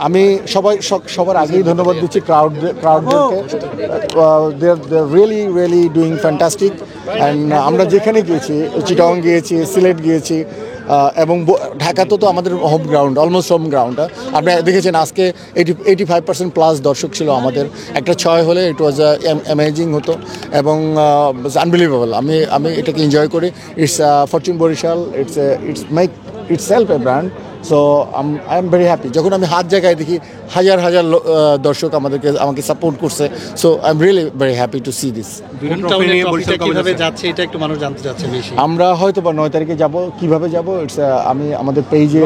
আমি সবার আগেই ধন্যবাদ দিচ্ছি ক্রাউডদেরকে। They are really doing fantastic. And আমরা যেখানে গিয়েছি, চিটাগং গিয়েছি, সিলেট গিয়েছি, এবং ঢাকাতে তো আমাদের home ground, almost home ground. আপনি দেখেছেন আজকে 85% প্লাস দর্শক ছিল আমাদের। একটা 6 হলে ইট ওয়াজ অ্যামেজিং হতো এবং আনবিলিভেবল। আমি এটাকে এনজয় করি। It's Fortune Barishal, it's make itself a brand. So I am very happy. যখন আমি হাত জায়গায় দেখি হাজার দর্শক আমাকে সাপোর্ট করছে, so I am really very happy to C this. কিভাবে যাচ্ছে এটা একটু মানুষ জানতে চাচ্ছে বেশি। আমরা হয়তো বা 9 তারিখে যাব। কিভাবে যাব ইটস আমি আমাদের পেজে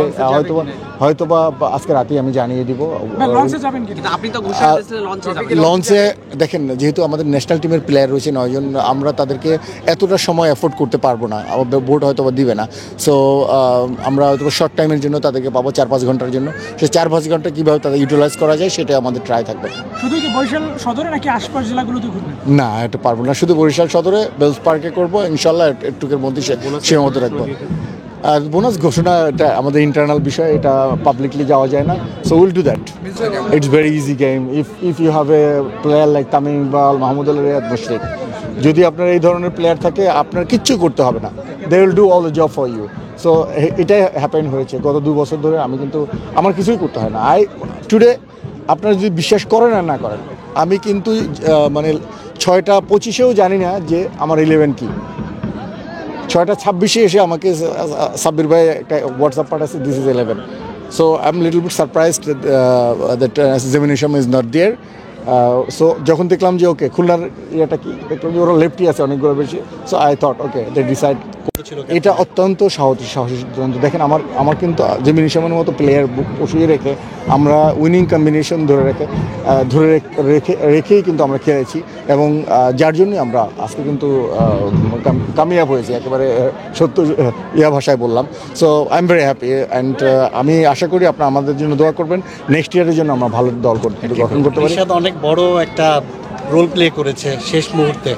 হয়তোবা আজকে রাতেই আমি জানিয়ে দিব। লঞ্চে দেখেন, যেহেতু আমাদের ন্যাশনাল টিমের প্লেয়ার রয়েছে 9 জন, আমরা তাদেরকে এতটা সময় এফোর্ড করতে পারবো না, বোর্ড হয়তো বা দিবে না। সো আমরা হয়তো শর্ট টাইমের জন্য তাদেরকে পাবো 4-5 ঘন্টার জন্য। সে 4-5 ঘন্টা কীভাবে তাদের ইউটিলাইজ করা যায় সেটা আমাদের ট্রাই থাকবে। শুধু কি বরিশাল সদরে নাকি আশপাশ জেলাগুলোতে ঘুরবেন? না, এটা পারবো না, শুধু বরিশাল সদরে বেলস পার্কে করবো ইনশাল্লাহ। একটুকের মধ্যে সীমাবদ্ধ রাখবো। আর বোনাস ঘোষণা এটা আমাদের ইন্টারনাল বিষয়, এটা পাবলিকলি যাওয়া যায় না। So will do that. It's very easy game. If you have a player like Tamim Iqbal, Mahmud Al Riyad, Mushfiq, যদি আপনার এই ধরনের প্লেয়ার থাকে আপনার কিচ্ছু করতে হবে না। They will do all the job for you. So এটাই হ্যাপেন হয়েছে গত 2 বছর ধরে। আমি কিন্তু আমার কিছুই করতে হয় না। টুডে আপনারা যদি বিশ্বাস করেন আর না করেন, আমি কিন্তু মানে 6টা 25-এও জানি না যে আমার 11 কি। 6টা 26-এ এসে আমাকে সাব্বির ভাই একটা হোয়াটসঅ্যাপ পাঠাচ্ছে, this is 11। So I am little bit surprised that germination is not there. সো যখন দেখলাম যে ওকে খুলনার ইয়েটা কি, দেখলাম যে ওরা লেফটি আছে অনেকগুলো বেশি। So I thought okay they decide. এটা অত্যন্ত সাহসী সিদ্ধান্ত। দেখেন আমার কিন্তু জেমিনেশনের মতো প্লেয়ার বসিয়ে রেখে আমরা উইনিং কম্বিনেশন রেখেই কিন্তু আমরা খেলেছি এবং যার জন্যই আমরা আজকে কিন্তু কামিয়াব হয়েছি, একেবারে সত্য ভাষায় বললাম। So I am very happy and আমি আশা করি আপনারা আমাদের জন্য দোয়া করবেন, নেক্সট ইয়ারের জন্য আমরা ভালো দল গঠন করতে পারি। অনেক বড় একটা রোল প্লে করেছে শেষ মুহূর্তে।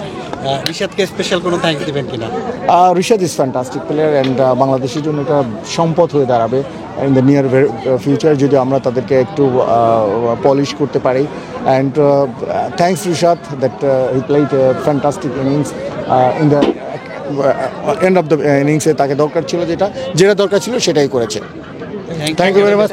রিশাদকে স্পেশাল কোনো থ্যাঙ্কস দিবেন কিনা? Rishad is fantastic player and বাংলাদেশের জন্য একটা সম্পদ হয়ে দাঁড়াবে ইন দ্য নিয়ার ফিউচার যদি আমরা তাদেরকে একটু পলিশ করতে পারি। And thanks Rishad that he played fantastic innings in the end of the ইনিংসে। তাকে দরকার ছিল যেটা দরকার ছিল সেটাই করেছে। Thank you very much.